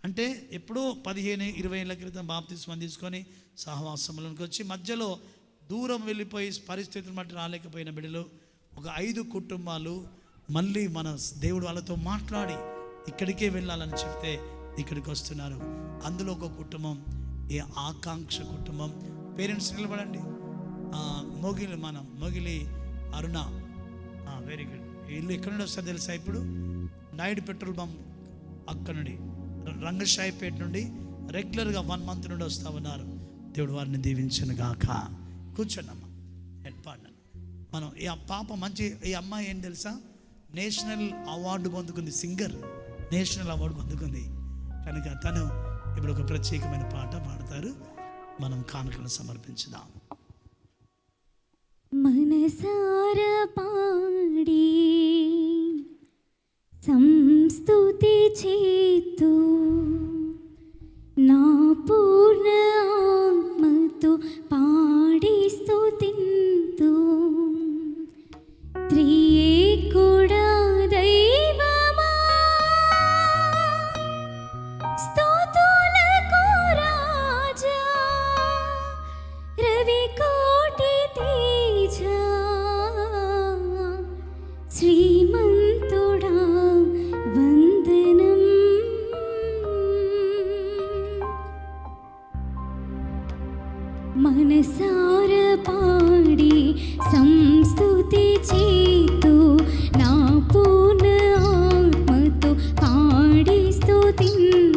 అంటే ఎప్పుడో 15-20 ఏళ్ళ క్రితం బాప్తిస్మం తీసుకొని సహవాసంలోకి వచ్చి మధ్యలో దూరం వెళ్ళిపోయి పరిస్థితులు బట్టి రాలేకపోయిన బిడ్డలు ఒక 5 కుటుంబాలు మళ్ళీ మన దేవుడు వాళ్ళతో మాట్లాడి ఇక్కడికే వెళ్ళాలని చెప్తే ఇక్కడికి వస్తున్నారు. అందులో ఒక కుటుంబం, ఈ ఆకాంక్ష కుటుంబం. పేరెంట్స్ నిలబడండి. మొగిలి అరుణ, వెరీ గుడ్. ఇల్లు ఎక్కడి నుండి వస్తారు తెలుసా? ఇప్పుడు నాయుడు పెట్రోల్ బంక్ అక్కడ నుండి, రంగశాయిపేట నుండి రెగ్యులర్గా 1 మంత్ నుండి వస్తూ ఉన్నారు. దేవుడు వారిని దీవించను గాక. కూర్చోండమ్మా, పాడిన మనం. ఈ పాప మంచి, ఈ అమ్మాయి ఏం తెలుసా, నేషనల్ అవార్డు పొందుకుంది, సింగర్, నేషనల్ అవార్డు పొందుకుంది. కనుక తను ఇప్పుడు ఒక ప్రత్యేకమైన పాట పాడతారు. మనం కానుకలు సమర్పించుదాం. మనసారా పాడి సంస్తుతి చేతు నా పూర్ణ ఆత్మతో పాడి స్తుతింతు త్రియేకుడా దైవమా స్తుతులకు రాజా రవి కోటి తేజ శ్రీమంతుడా వందనం. మనసార పాడి సంస్తుతి చేతు నా పూర్ణ ఆత్మతో పాడి స్తుతింతు